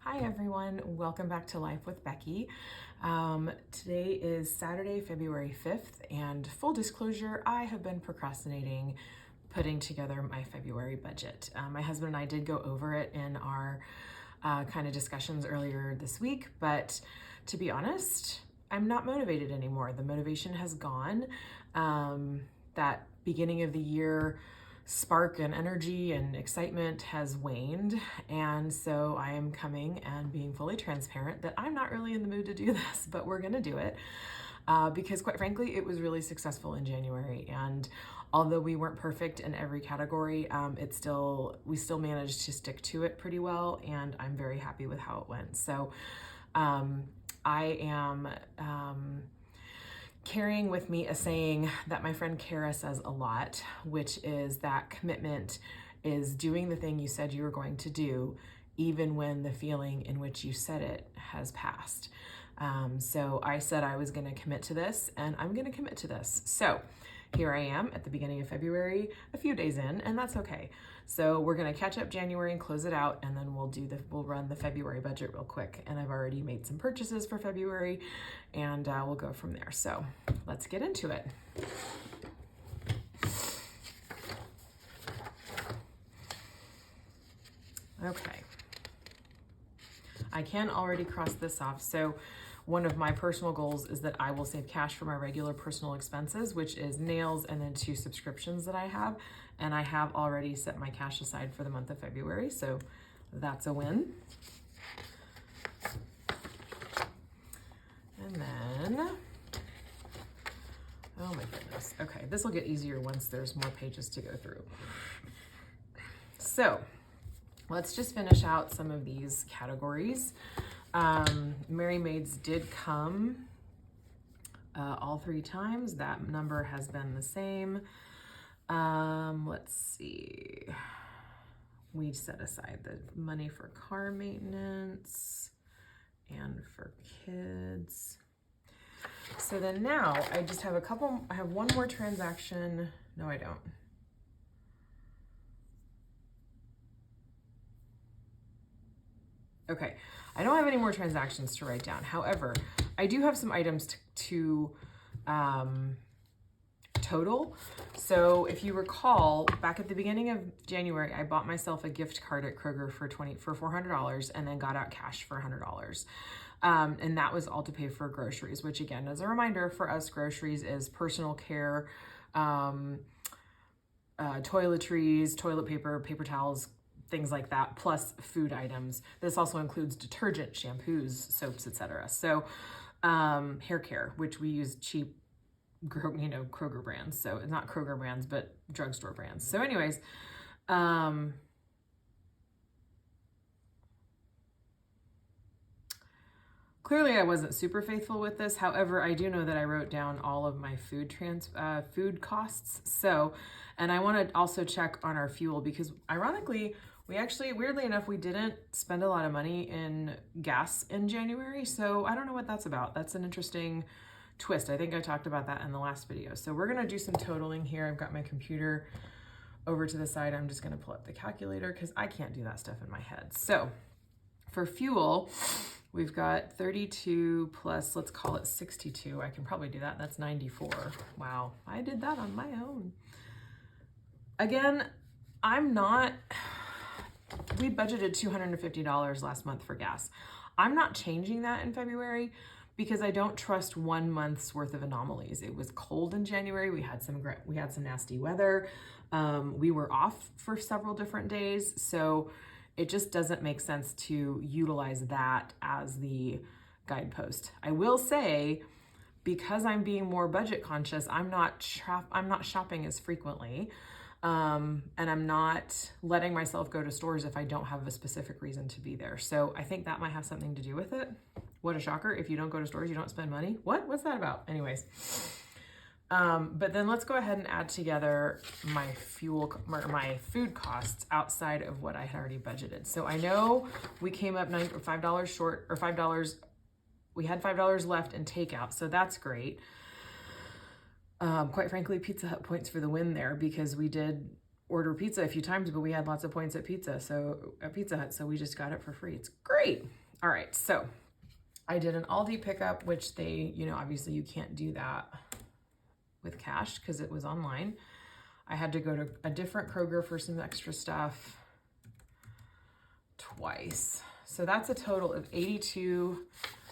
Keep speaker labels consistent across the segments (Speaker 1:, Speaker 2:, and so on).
Speaker 1: Hi everyone, welcome back to Life with Becky. Today is Saturday, February 5th, and full disclosure, I have been procrastinating putting together my February budget. My husband and I did go over it in our kind of discussions earlier this week, but to be honest, I'm not motivated anymore. The motivation has gone. That beginning of the year spark and energy and excitement has waned, and so I am coming and being fully transparent that I'm not really in the mood to do this, but we're gonna do it because quite frankly it was really successful in January, and although we weren't perfect in every category, we still managed to stick to it pretty well, and I'm very happy with how it went. So I am carrying with me a saying that my friend Kara says a lot, which is that commitment is doing the thing you said you were going to do, even when the feeling in which you said it has passed. So I said I was going to commit to this, and I'm going to commit to this. So here I am at the beginning of February, a few days in, and that's okay. So we're going to catch up January and close it out, and then we'll run the February budget real quick. And I've already made some purchases for February, and we'll go from there. So let's get into it. Okay. I can already cross this off. So one of my personal goals is that I will save cash for my regular personal expenses, which is nails and then 2 subscriptions that I have. And I have already set my cash aside for the month of February, so that's a win. And then, oh my goodness. Okay, this will get easier once there's more pages to go through. So let's just finish out some of these categories. Merry Maids did come all 3 times. That number has been the same. Let's see. We set aside the money for car maintenance and for kids. So then now I just have I have one more transaction. No, I don't. Okay, I don't have any more transactions to write down. However, I do have some items to total. So if you recall, back at the beginning of January, I bought myself a gift card at Kroger for $400 and then got out cash for $100. And that was all to pay for groceries, which again, as a reminder for us, groceries is personal care, toiletries, toilet paper, paper towels, things like that, plus food items. This also includes detergent, shampoos, soaps, etc. So hair care, which we use cheap, Kroger brands. So it's not Kroger brands, but drugstore brands. So anyways, clearly I wasn't super faithful with this. However, I do know that I wrote down all of my food costs. So, and I want to also check on our fuel because ironically, weirdly enough, we didn't spend a lot of money in gas in January. So I don't know what that's about. That's an interesting twist. I think I talked about that in the last video. So we're going to do some totaling here. I've got my computer over to the side. I'm just going to pull up the calculator because I can't do that stuff in my head. So for fuel, we've got 32 plus, let's call it 62. I can probably do that. That's 94. Wow. I did that on my own. Again, we budgeted $250 last month for gas. I'm not changing that in February because I don't trust 1 month's worth of anomalies. It was cold in January. We had some nasty weather. We were off for several different days. So it just doesn't make sense to utilize that as the guidepost. I will say, because I'm being more budget conscious, I'm not shopping as frequently. And I'm not letting myself go to stores if I don't have a specific reason to be there. So I think that might have something to do with it. What a shocker. If you don't go to stores, you don't spend money. What's that about? Anyways. But then let's go ahead and add together my food costs outside of what I had already budgeted. So I know we came up $5 short, or $5. We had $5 left in takeout. So that's great. Quite frankly, Pizza Hut points for the win there because we did order pizza a few times, but we had lots of points at Pizza Hut, so we just got it for free. It's great. All right, so I did an Aldi pickup, which they, obviously you can't do that with cash because it was online. I had to go to a different Kroger for some extra stuff twice. So that's a total of $82,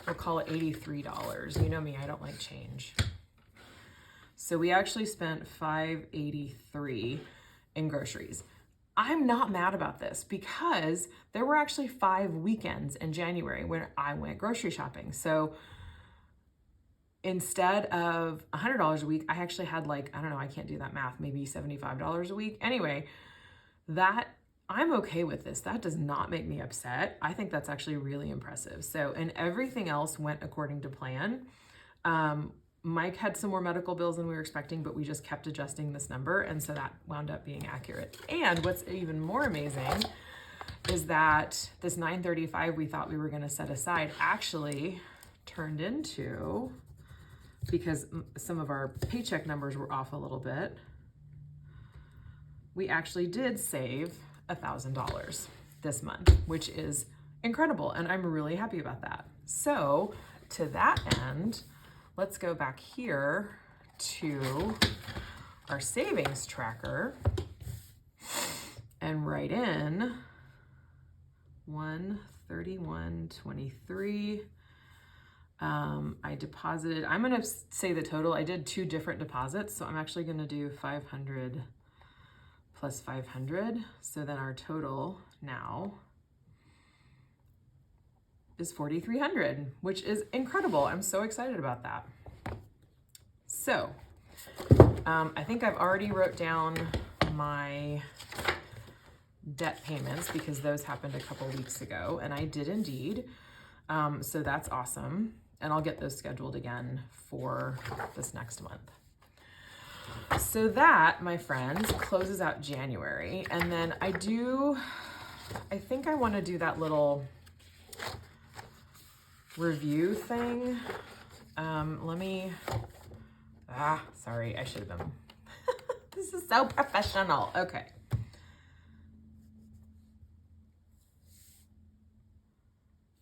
Speaker 1: we'll call it $83. You know me, I don't like change. So we actually spent $583 in groceries. I'm not mad about this because there were actually 5 weekends in January when I went grocery shopping. So instead of $100 a week, I actually had I don't know, I can't do that math, maybe $75 a week. Anyway, I'm okay with this. That does not make me upset. I think that's actually really impressive. So, and everything else went according to plan. Mike had some more medical bills than we were expecting, but we just kept adjusting this number. And so that wound up being accurate. And what's even more amazing is that this $935 we thought we were going to set aside actually turned into, because some of our paycheck numbers were off a little bit, we actually did save $1,000 this month, which is incredible. And I'm really happy about that. So to that end, let's go back here to our savings tracker and write in 131.23. I deposited, I'm going to say the total. I did 2 different deposits, so I'm actually going to do 500 plus 500. So then our total now is 4,300, which is incredible. I'm so excited about that. So I think I've already wrote down my debt payments because those happened a couple weeks ago, and I did indeed. So that's awesome. And I'll get those scheduled again for this next month. So that, my friends, closes out January. And then I think I want to do that little review thing. Sorry, I should have been. This is so professional. Okay.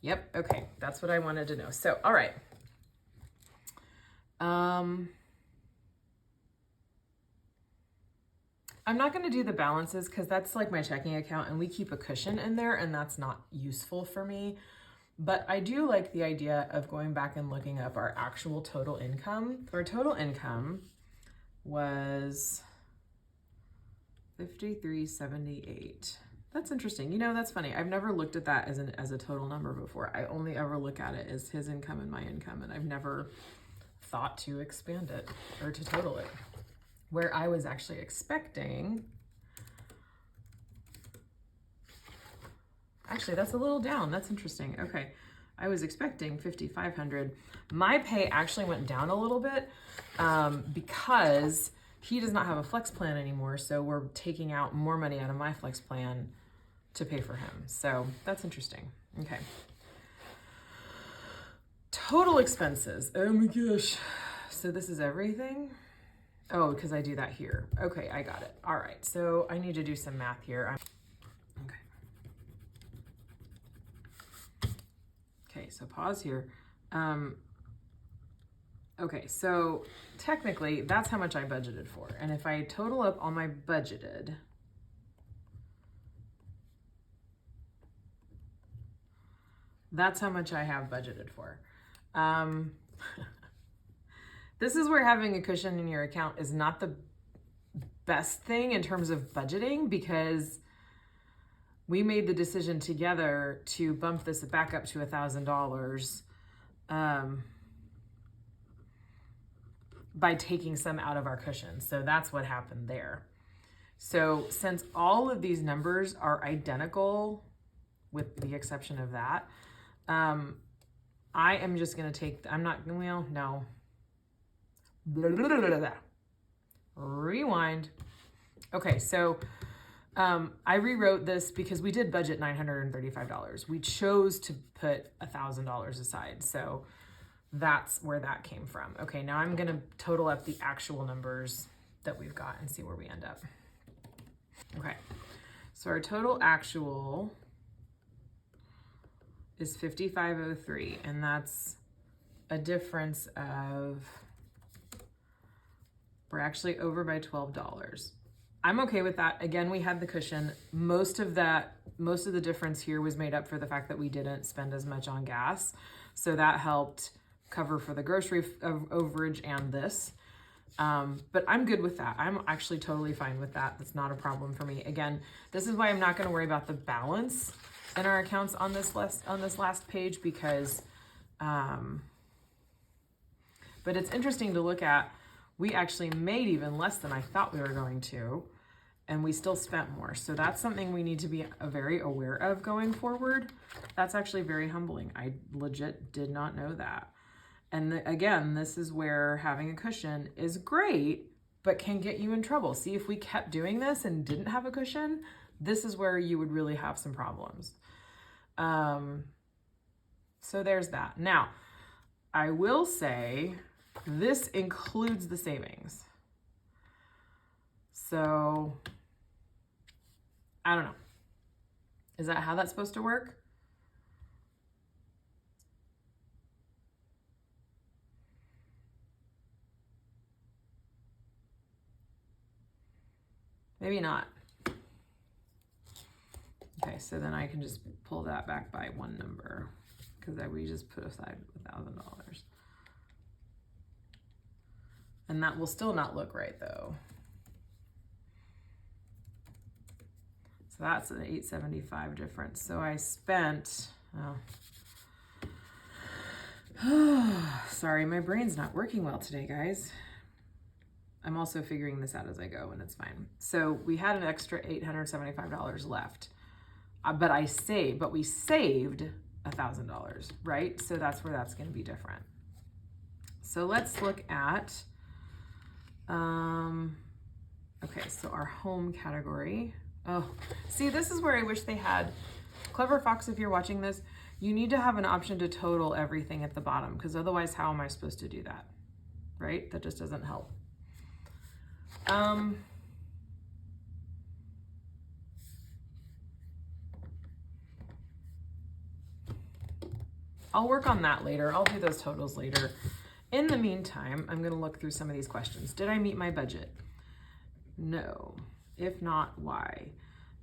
Speaker 1: Yep, okay, that's what I wanted to know. So, all right. I'm not going to do the balances because that's like my checking account and we keep a cushion in there and that's not useful for me. But I do like the idea of going back and looking up our actual total income. Our total income was $53.78. That's interesting. You know, that's funny. I've never looked at that as a total number before. I only ever look at it as his income and my income, and I've never thought to expand it or to total it. Where I was actually expecting, actually that's a little down. That's interesting. Okay. I was expecting 5,500. My pay actually went down a little bit because he does not have a flex plan anymore. So we're taking out more money out of my flex plan to pay for him. So that's interesting. Okay. Total expenses. Oh my gosh. So this is everything. Oh, because I do that here. Okay, I got it. All right. So I need to do some math here. Okay. Okay, so pause here. Okay, so technically that's how much I budgeted for. And if I total up all my budgeted, that's how much I have budgeted for. This is where having a cushion in your account is not the best thing in terms of budgeting, because we made the decision together to bump this back up to $1,000 by taking some out of our cushion. So that's what happened there. So since all of these numbers are identical, with the exception of that, I am just going to take, no. Blah, blah, blah, blah, blah. Rewind. Okay, so I rewrote this because we did budget $935. We chose to put $1,000 aside. So that's where that came from. Okay, now I'm going to total up the actual numbers that we've got and see where we end up. Okay, so our total actual is 5503, and that's a difference of, we're actually over by $12. I'm okay with that. Again, we had the cushion. Most of the difference here was made up for the fact that we didn't spend as much on gas. So that helped cover for the grocery overage and this. But I'm good with that. I'm actually totally fine with that. That's not a problem for me. Again, this is why I'm not going to worry about the balance in our accounts on this last page, because, but it's interesting to look at. We actually made even less than I thought we were going to, and we still spent more. So that's something we need to be very aware of going forward. That's actually very humbling. I legit did not know that. And again, this is where having a cushion is great, but can get you in trouble. See, if we kept doing this and didn't have a cushion, this is where you would really have some problems. So there's that. Now, I will say, this includes the savings. So, I don't know. Is that how that's supposed to work? Maybe not. Okay, so then I can just pull that back by one number, because we just put aside $1,000. And that will still not look right though. So that's an $875 difference. So I spent, sorry, my brain's not working well today, guys. I'm also figuring this out as I go, and it's fine. So we had an extra $875 left, but we saved $1,000, right? So that's where that's going to be different. So let's look at, okay, so our home category. Oh, see, this is where I wish they had, Clever Fox, if you're watching this, you need to have an option to total everything at the bottom, because otherwise how am I supposed to do that, right? That just doesn't help. I'll work on that later. I'll do those totals later. In the meantime, I'm going to look through some of these questions. Did I meet my budget? No. If not, why?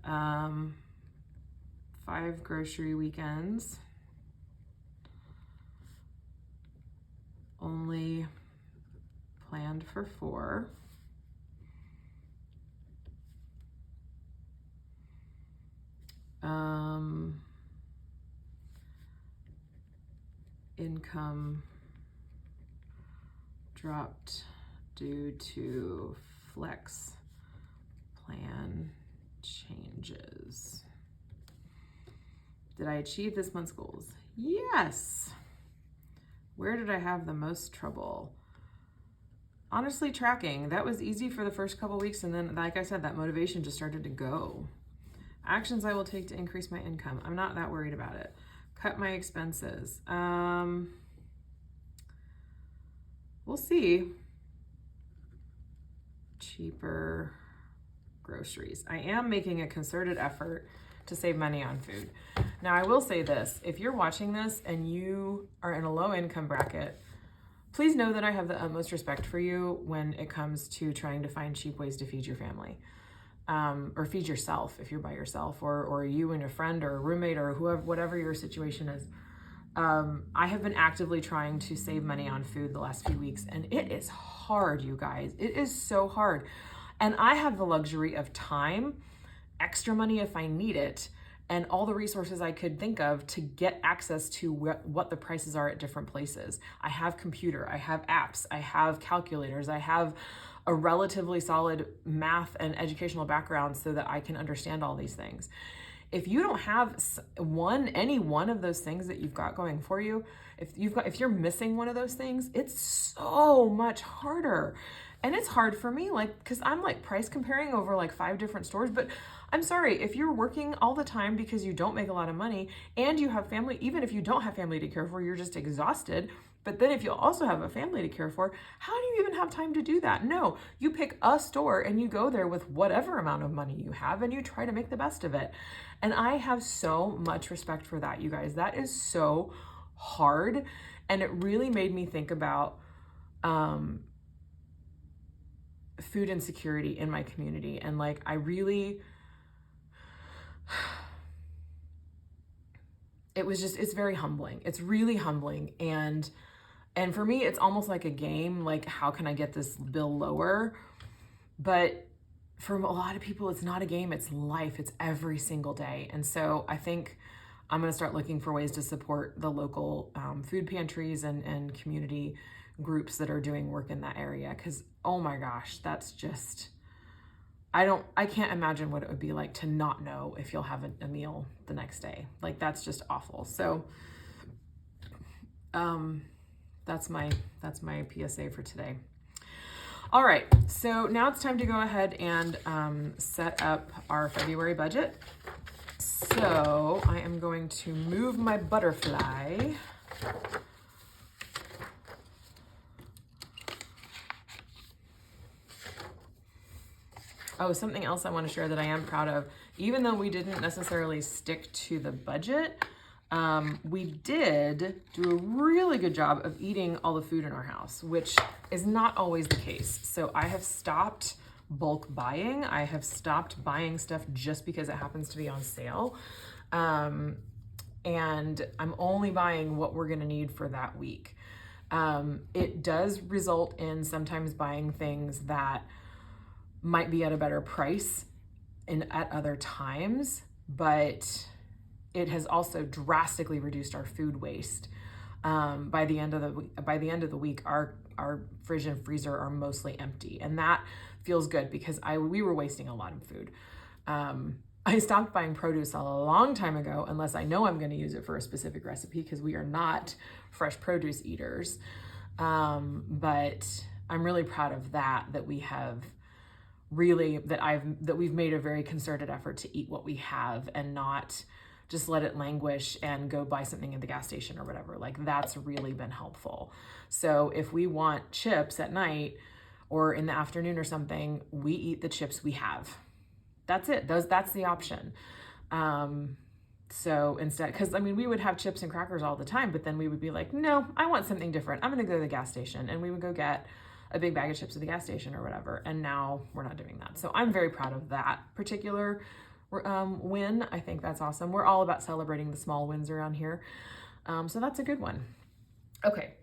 Speaker 1: 5 grocery weekends. Only planned for 4. Income dropped due to flex plan changes. Did I achieve this month's goals? Yes. Where did I have the most trouble? Honestly, tracking. That was easy for the first couple weeks, and then, like I said, that motivation just started to go. Actions I will take to increase my income. I'm not that worried about it. Cut my expenses. We'll see. Cheaper groceries. I am making a concerted effort to save money on food. Now, I will say this. If you're watching this and you are in a low income bracket, please know that I have the utmost respect for you when it comes to trying to find cheap ways to feed your family. Or feed yourself if you're by yourself, or you and a friend or a roommate or whoever, whatever your situation is. I have been actively trying to save money on food the last few weeks, and it is hard, you guys. It is so hard. And I have the luxury of time, extra money if I need it, and all the resources I could think of to get access to what the prices are at different places. I have computer, I have apps, I have calculators, I have a relatively solid math and educational background so that I can understand all these things. If you don't have any one of those things that you've got going for you, if you're missing one of those things, it's so much harder. And it's hard for me, because I'm price comparing over 5 different stores. But I'm sorry, if you're working all the time because you don't make a lot of money and you have family, even if you don't have family to care for, you're just exhausted, But then if you also have a family to care for, how do you even have time to do that? No, you pick a store and you go there with whatever amount of money you have and you try to make the best of it. And I have so much respect for that, you guys. That is so hard. And it really made me think about food insecurity in my community. And like, it's very humbling. It's really humbling. And for me, it's almost like a game, like how can I get this bill lower? But for a lot of people, it's not a game, it's life, it's every single day. And so I think I'm gonna start looking for ways to support the local food pantries and community groups that are doing work in that area. Cause oh my gosh, that's just, I can't imagine what it would be like to not know if you'll have a meal the next day. Like that's just awful. So that's my PSA for today. All right, so now it's time to go ahead and set up our February budget. So I am going to move my butterfly. Oh, something else I want to share that I am proud of. Even though we didn't necessarily stick to the budget, we did do a really good job of eating all the food in our house, which is not always the case. So I have stopped bulk buying. I have stopped buying stuff just because it happens to be on sale. And I'm only buying what we're gonna need for that week. It does result in sometimes buying things that might be at a better price at other times, but it has also drastically reduced our food waste. By the end of the week, our fridge and freezer are mostly empty, and that feels good because we were wasting a lot of food. I stopped buying produce a long time ago, unless I know I'm going to use it for a specific recipe, because we are not fresh produce eaters. But I'm really proud of that we have really, that we've made a very concerted effort to eat what we have and not just let it languish and go buy something at the gas station or whatever. Like that's really been helpful. So if we want chips at night or in the afternoon or something, we eat the chips we have. That's it. That's the option. So instead, because I mean, we would have chips and crackers all the time, but then we would be like, no, I want something different. I'm going to go to the gas station, and we would go get a big bag of chips at the gas station or whatever. And now we're not doing that. So I'm very proud of that particular win. I think that's awesome. We're all about celebrating the small wins around here. So that's a good one. Okay.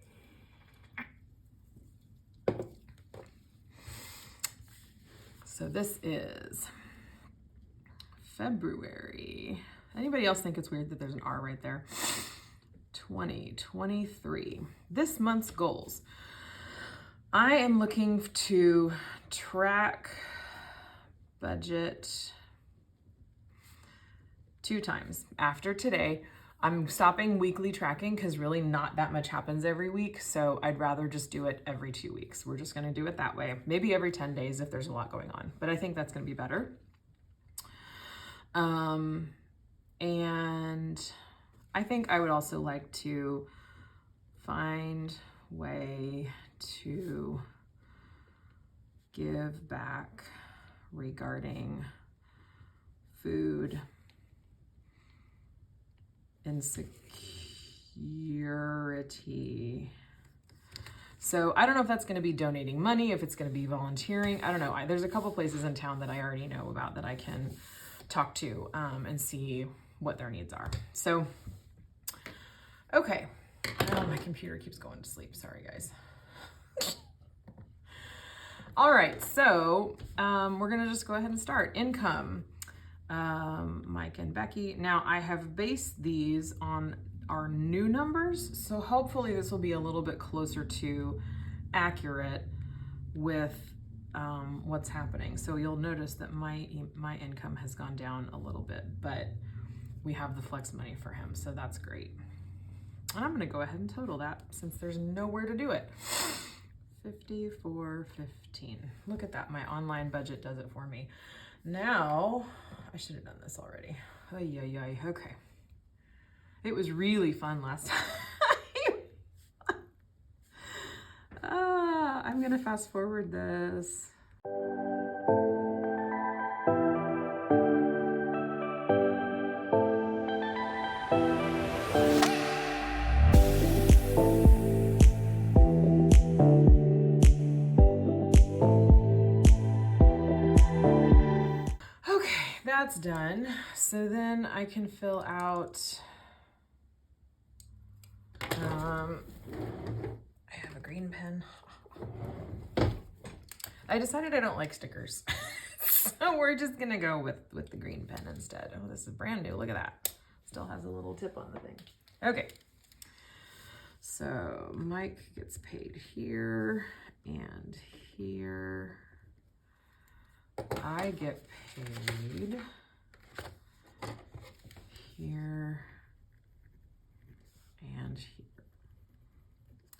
Speaker 1: So this is February. Anybody else think it's weird that there's an R right there? 2023. This month's goals. I am looking to track budget 2 times. After today, I'm stopping weekly tracking because really not that much happens every week. So I'd rather just do it every 2 weeks. We're just going to do it that way. Maybe every 10 days if there's a lot going on, but I think that's going to be better. And I think I would also like to find way to give back regarding food insecurity. So I don't know if that's going to be donating money, if it's going to be volunteering. I don't know. There's a couple places in town that I already know about that I can talk to and see what their needs are. So, okay. Oh, my computer keeps going to sleep. Sorry, guys. All right. So we're going to just go ahead and start. Income. Mike and Becky. Now I have based these on our new numbers, so hopefully this will be a little bit closer to accurate with what's happening. So you'll notice that my income has gone down a little bit, but we have the flex money for him, so that's great. And I'm going to go ahead and total that since there's nowhere to do it. 54.15. Look at that. My online budget does it for me. Now, I should have done this already. Okay. It was really fun last time. gonna fast forward this. That's done. So then I can fill out, I have a green pen. I decided I don't like stickers. So we're just gonna go with the green pen instead. Oh, this is brand new, look at that. Still has a little tip on the thing. Okay. So Mike gets paid here and here. I get paid here and here.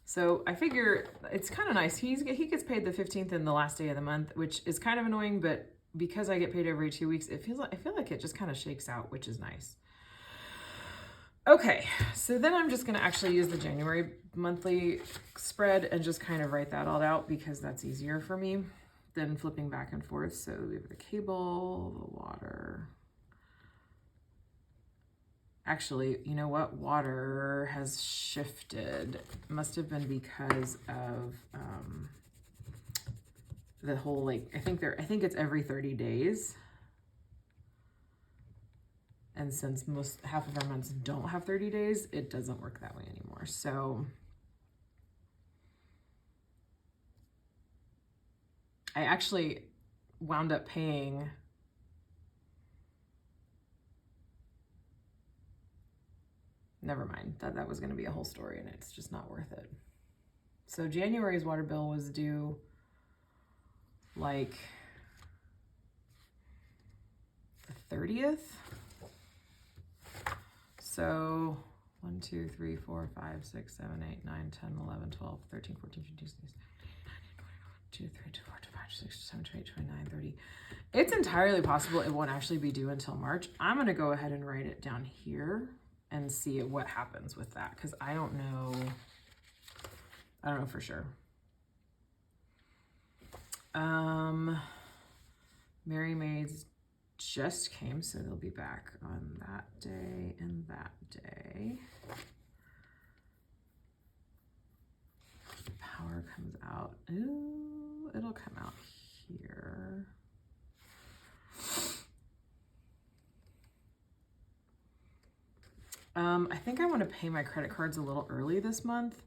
Speaker 1: So I figure it's kind of nice. He gets paid the 15th and the last day of the month, which is kind of annoying, but because I get paid every 2 weeks, I feel like it just kind of shakes out, which is nice. Okay, so then I'm just gonna actually use the January monthly spread and just kind of write that all out because that's easier for me than flipping back and forth. So we have the cable, the water. Actually, you know what? Water has shifted. Must have been because of the whole, like, I think it's every 30 days. And since half of our months don't have 30 days, it doesn't work that way anymore. So I actually wound up paying never mind, that was going to be a whole story and it's just not worth it. So January's water bill was due like the 30th. So 1, 2, 3, 4, 5, 6, 7, 8, 9, 10, 11, 12, 13, 14, 15, 16, 2, 3, 2, 4, 5, 6, 7, 8, 29, 30. It's entirely possible it won't actually be due until March. I'm going to go ahead and write it down here and see what happens with that, because I don't know for sure. Mary Maids just came, so they'll be back on that day and that day. Power comes out. Ooh, it'll come out here. I think I want to pay my credit cards a little early this month.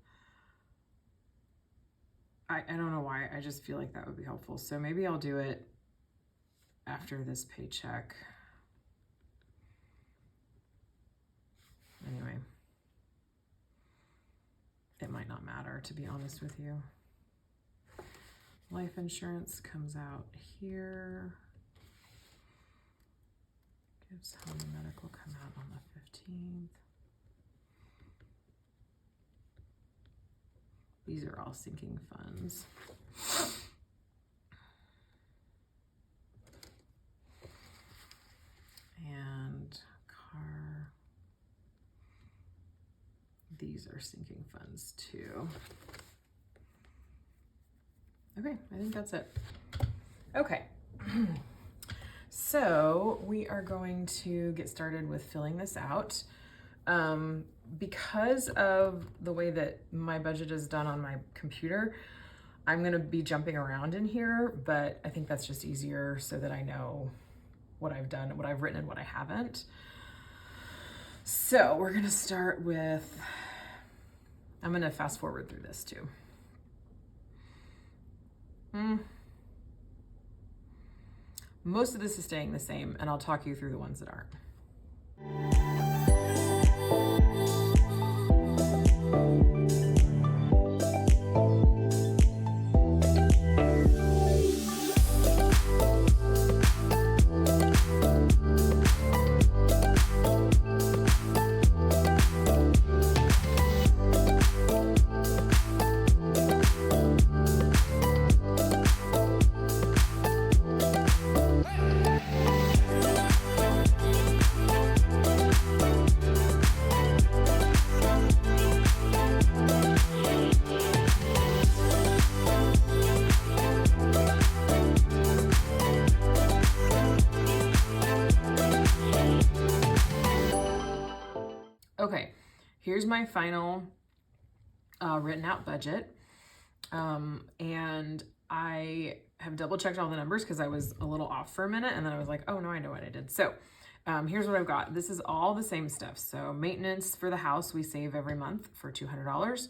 Speaker 1: I don't know why. I just feel like that would be helpful. So maybe I'll do it after this paycheck. Anyway, it might not matter, to be honest with you. Life insurance comes out here. Gives home and medical come out on the 15th. These are all sinking funds. And car. These are sinking funds too. Okay, I think that's it. Okay. So we are going to get started with filling this out. Because of the way that my budget is done on my computer, I'm going to be jumping around in here, but I think that's just easier so that I know what I've done, what I've written, and what I haven't. So we're going to start with, I'm going to fast forward through this too. Most of this is staying the same, and I'll talk you through the ones that aren't. Here's my final written out budget. And I have double checked all the numbers because I was a little off for a minute, and then I was like, oh no, I know what I did. So here's what I've got. This is all the same stuff. So maintenance for the house, we save every month for $200.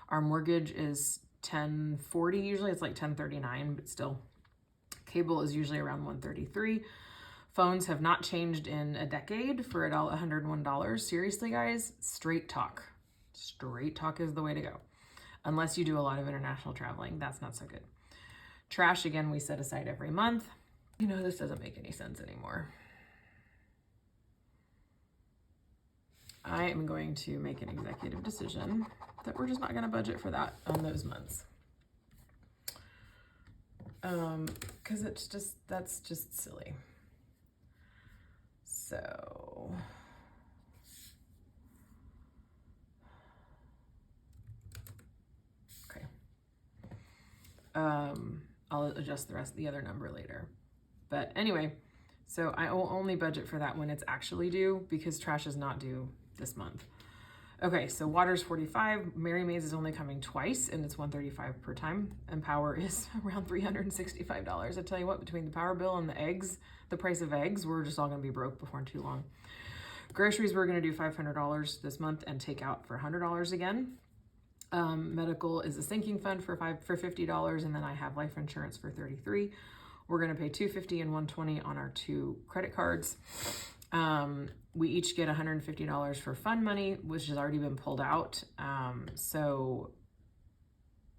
Speaker 1: Our mortgage is $10.40 usually. It's like $10.39, but still. Cable is usually around $133. Phones have not changed in a decade for $101. Seriously, guys, straight talk. Straight talk is the way to go. Unless you do a lot of international traveling, that's not so good. Trash, again, we set aside every month. You know, this doesn't make any sense anymore. I am going to make an executive decision that we're just not going to budget for that on those months. Because that's just silly. So okay. I'll adjust the other number later. But anyway, so I will only budget for that when it's actually due, because trash is not due this month. Okay, so water's $45. Mary Mae's is only coming twice, and it's $135 per time. And power is around $365. I tell you what, between the power bill and the eggs, the price of eggs, we're just all gonna be broke before too long. Groceries, we're gonna do $500 this month and take out for $100 again. Medical is a sinking fund for $50, and then I have life insurance for $33. We're gonna pay $250 and $120 on our 2 credit cards. We each get $150 for fund money, which has already been pulled out. So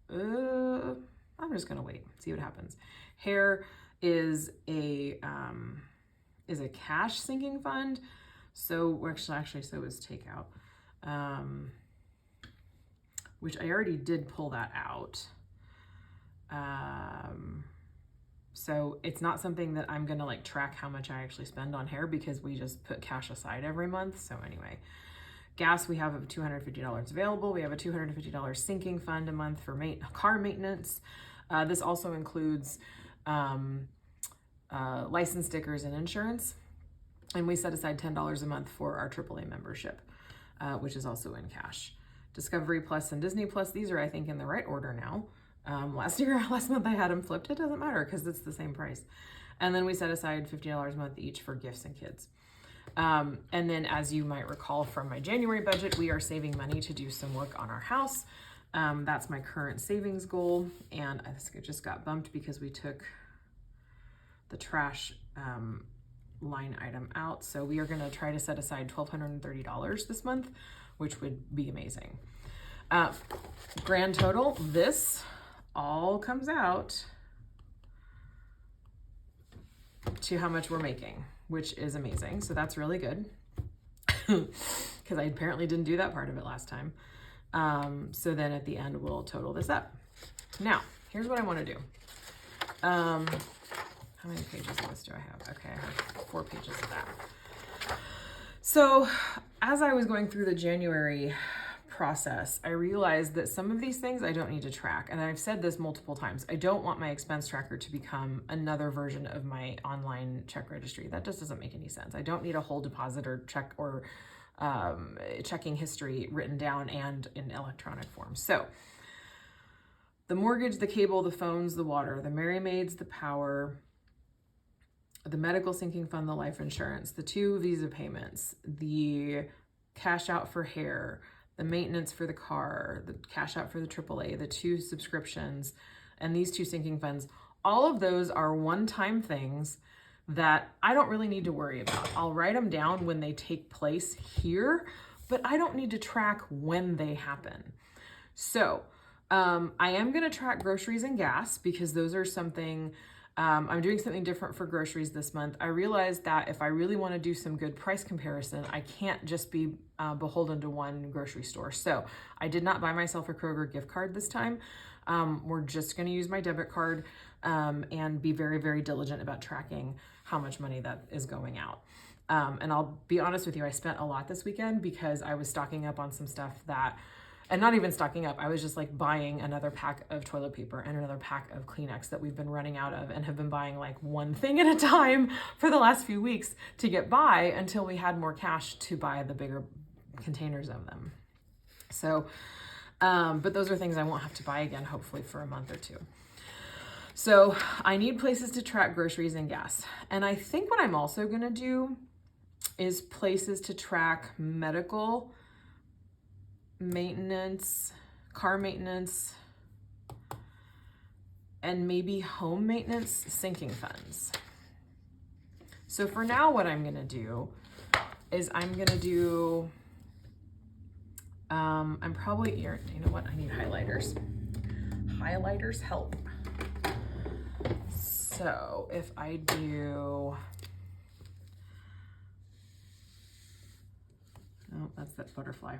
Speaker 1: I'm just gonna wait, see what happens. Hair is a cash sinking fund. So actually, so is takeout, which I already did pull that out. So it's not something that I'm gonna like track how much I actually spend on hair, because we just put cash aside every month. So anyway, gas, we have $250 available. We have a $250 sinking fund a month for car maintenance. This also includes license stickers and insurance. And we set aside $10 a month for our AAA membership, which is also in cash. Discovery Plus and Disney Plus, these are, I think, in the right order now. Last month I had them flipped. It doesn't matter because it's the same price. And then we set aside $50 a month each for gifts and kids. And then, as you might recall from my January budget, we are saving money to do some work on our house. That's my current savings goal. And it just got bumped because we took the trash line item out. So we are going to try to set aside $1,230 this month, which would be amazing. Grand total, this all comes out to how much we're making, which is amazing. So that's really good, because I apparently didn't do that part of it last time. So then at the end, we'll total this up. Now, here's what I want to do. How many pages of this do I have? Okay, I have 4 pages of that. So as I was going through the January process, I realized that some of these things I don't need to track. And I've said this multiple times. I don't want my expense tracker to become another version of my online check registry. That just doesn't make any sense. I don't need a whole deposit or check or checking history written down and in electronic form. So the mortgage, the cable, the phones, the water, the Mary Maids, the power, the medical sinking fund, the life insurance, the 2 visa payments, the cash out for hair, the maintenance for the car, the cash out for the AAA, the 2 subscriptions, and these 2 sinking funds, all of those are one-time things that I don't really need to worry about. I'll write them down when they take place here, but I don't need to track when they happen. So I am going to track groceries and gas, because those are something, I'm doing something different for groceries this month. I realized that if I really want to do some good price comparison, I can't just be beholden to one grocery store. So I did not buy myself a Kroger gift card this time. We're just going to use my debit card and be very, very diligent about tracking how much money that is going out. And I'll be honest with you, I spent a lot this weekend because I was stocking up on some stuff that, and not even stocking up, I was just like buying another pack of toilet paper and another pack of Kleenex that we've been running out of, and have been buying like one thing at a time for the last few weeks to get by until we had more cash to buy the bigger containers of them. So, but those are things I won't have to buy again, hopefully for a month or two. So I need places to track groceries and gas. And I think what I'm also gonna do is places to track medical maintenance, car maintenance, and maybe home maintenance sinking funds. So for now, what I'm gonna do is I'm probably, you know what, I need highlighters. Highlighters help. So if I do, oh, that's that butterfly.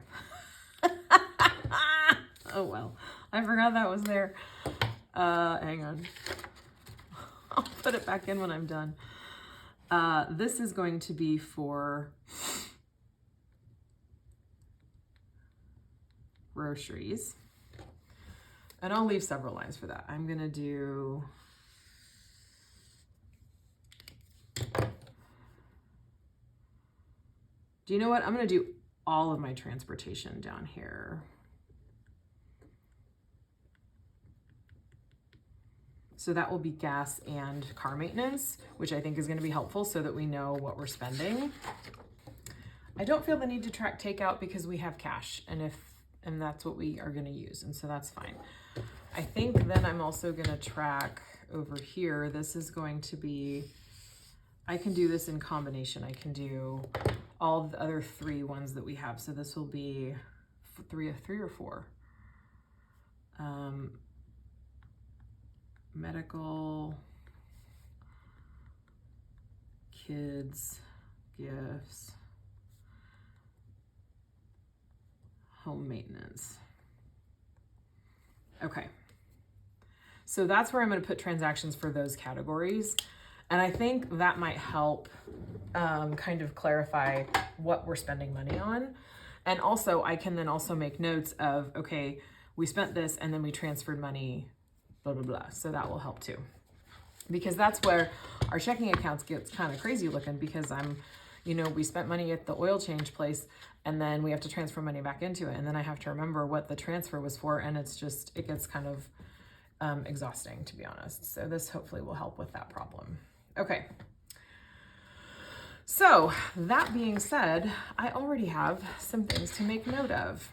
Speaker 1: Oh well, I forgot that was there. Hang on. I'll put it back in when I'm done. This is going to be for groceries. And I'll leave several lines for that. I'm gonna do you know what? I'm gonna do all of my transportation down here. So that will be gas and car maintenance, which I think is gonna be helpful so that we know what we're spending. I don't feel the need to track takeout because we have cash and that's what we are gonna use. And so that's fine. I think then I'm also gonna track over here. This is going to be, I can do this in combination. I can do all the other 3 ones that we have. So this will be three or four. Medical, kids, gifts, home maintenance. Okay. So that's where I'm going to put transactions for those categories. And I think that might help kind of clarify what we're spending money on. And also I can then also make notes of, okay, we spent this and then we transferred money, blah, blah, blah. So that will help too. Because that's where our checking accounts gets kind of crazy looking because we spent money at the oil change place and then we have to transfer money back into it. And then I have to remember what the transfer was for. And it gets kind of exhausting, to be honest. So this hopefully will help with that problem. Okay. So that being said, I already have some things to make note of.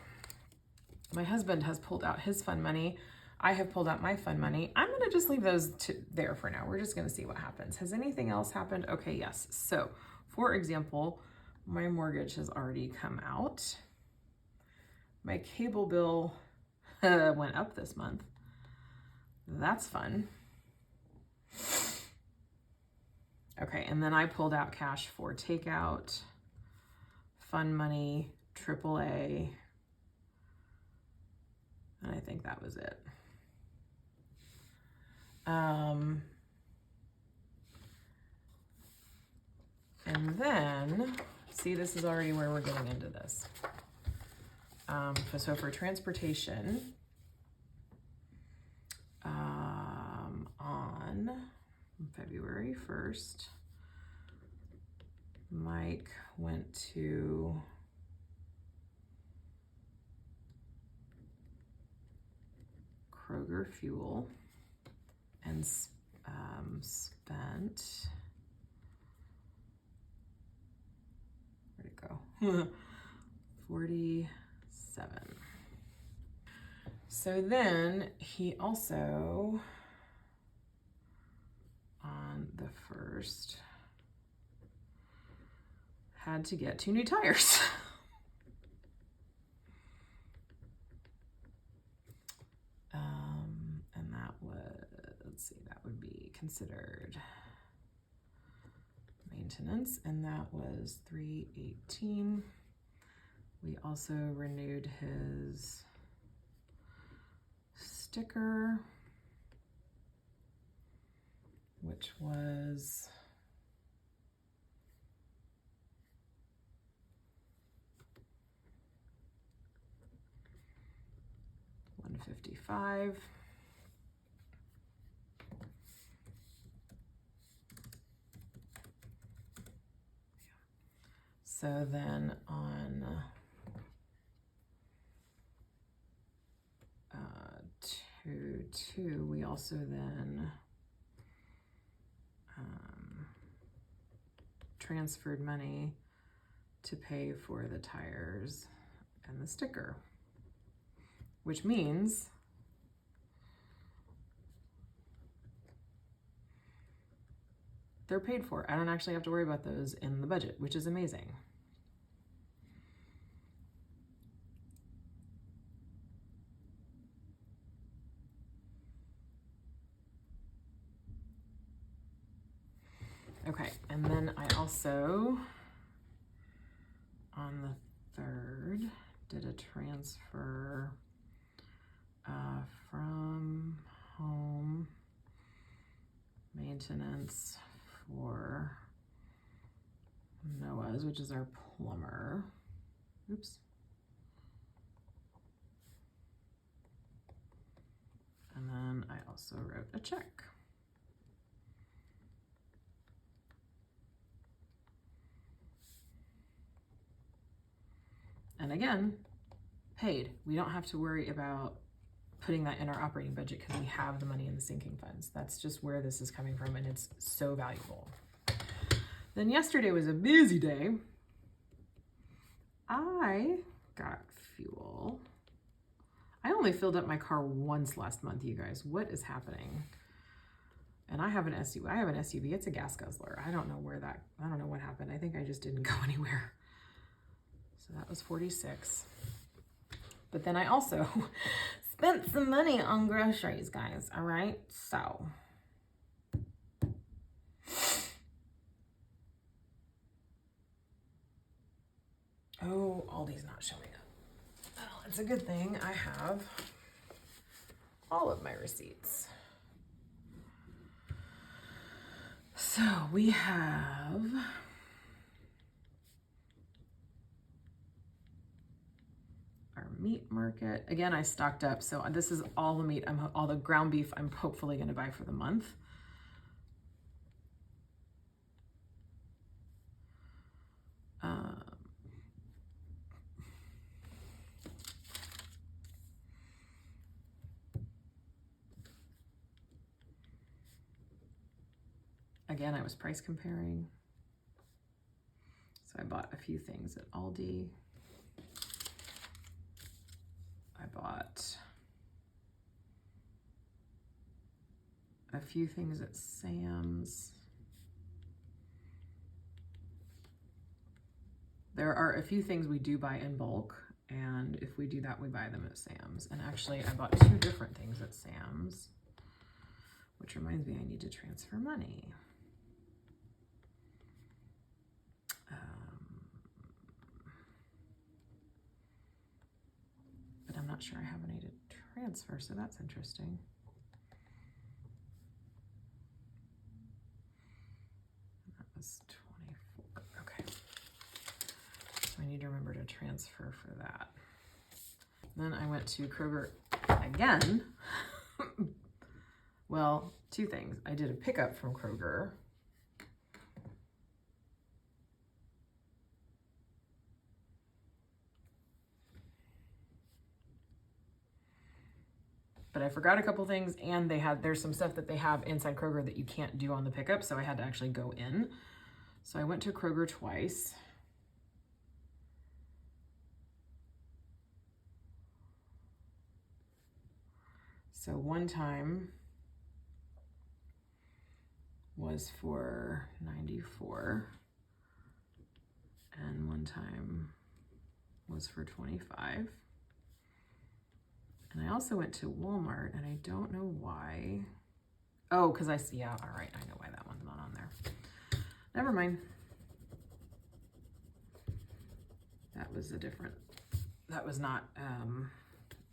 Speaker 1: My husband has pulled out his fund money. I have pulled out my fund money. I'm going to just leave those there for now. We're just going to see what happens. Has anything else happened? Okay, yes. So, for example, my mortgage has already come out. My cable bill went up this month. That's fun. Okay, and then I pulled out cash for takeout, fund money, AAA, and I think that was it. And then, see, this is already where we're getting into this. So for transportation, on February 1st, Mike went to Kroger Fuel and spent, where'd it go? 47. So then he also, on the 1st, had to get 2 new tires. And that was, let's see, that would be considered maintenance, and that was $318. We also renewed his sticker, which was $155. So then on 2, we also then transferred money to pay for the tires and the sticker, which means they're paid for. I don't actually have to worry about those in the budget, which is amazing. Okay, and then I also, on the 3rd, did a transfer from home maintenance for Noah's, which is our plumber. Oops. And then I also wrote a check. And again, paid. We don't have to worry about putting that in our operating budget because we have the money in the sinking funds. That's just where this is coming from, and it's so valuable. Then yesterday was a busy day. I got fuel. I only filled up my car once last month, you guys. What is happening? And I have an SUV. I have an SUV. It's a gas guzzler. I don't know what happened. I think I just didn't go anywhere. So that was 46. But then I also spent some money on groceries, guys. All right. So Aldi's not showing up. Well, it's a good thing I have all of my receipts. So we have our meat market. Again, I stocked up. So this is all the meat, all the ground beef I'm hopefully going to buy for the month. Again, I was price comparing. So I bought a few things at Aldi. I bought a few things at Sam's. There are a few things we do buy in bulk, and if we do that, we buy them at Sam's. And actually, I bought 2 different things at Sam's, which reminds me I need to transfer money. But I'm not sure I have any to transfer, so that's interesting. That was 24. Okay. So I need to remember to transfer for that. Then I went to Kroger again. Well, 2 things. I did a pickup from Kroger. But I forgot a couple things, and there's some stuff that they have inside Kroger that you can't do on the pickup, so I had to actually go in. So I went to Kroger twice. So one time was for $94, and one time was for $25. And I also went to Walmart, and I don't know why. Oh, because yeah, all right, I know why that one's not on there. Never mind. That was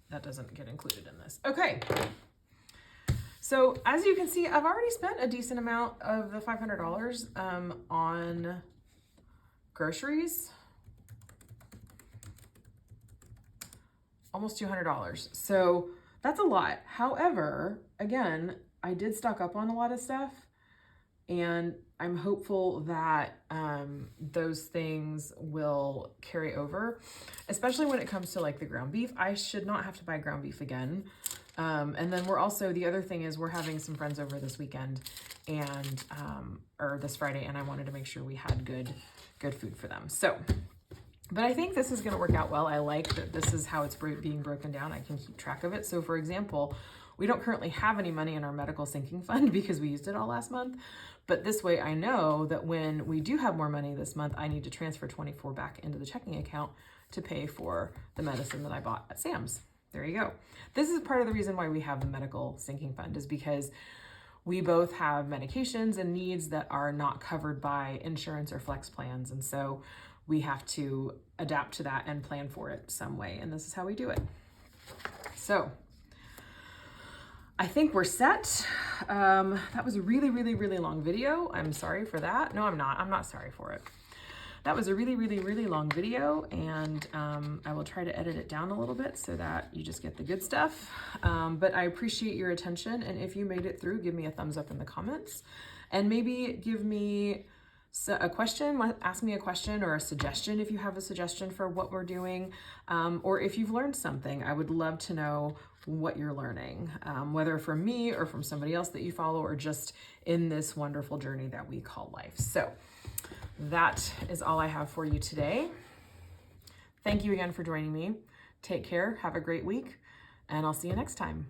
Speaker 1: that doesn't get included in this. Okay. So as you can see, I've already spent a decent amount of the $500 on groceries. Almost $200. So that's a lot. However, again, I did stock up on a lot of stuff, and I'm hopeful that those things will carry over, especially when it comes to like the ground beef. I should not have to buy ground beef again. And then we're also, the other thing is we're having some friends over this weekend and, or this Friday, and I wanted to make sure we had good food for them. So, but I think this is going to work out well. I like that this is how it's being broken down. I can keep track of it. So for example, we don't currently have any money in our medical sinking fund because we used it all last month. But this way I know that when we do have more money this month, I need to transfer 24 back into the checking account to pay for the medicine that I bought at Sam's. There you go. This is part of the reason why we have the medical sinking fund, is because we both have medications and needs that are not covered by insurance or flex plans. And so we have to adapt to that and plan for it some way. And this is how we do it. So I think we're set. That was a really, really, really long video. I'm sorry for that. No, I'm not. I'm not sorry for it. That was a really, really, really long video, and I will try to edit it down a little bit so that you just get the good stuff. But I appreciate your attention, and if you made it through, give me a thumbs up in the comments, and maybe give me a question, ask me a question or a suggestion if you have a suggestion for what we're doing, or if you've learned something. I would love to know what you're learning, whether from me or from somebody else that you follow, or just in this wonderful journey that we call life. So that is all I have for you today. Thank you again for joining me. Take care, have a great week, and I'll see you next time.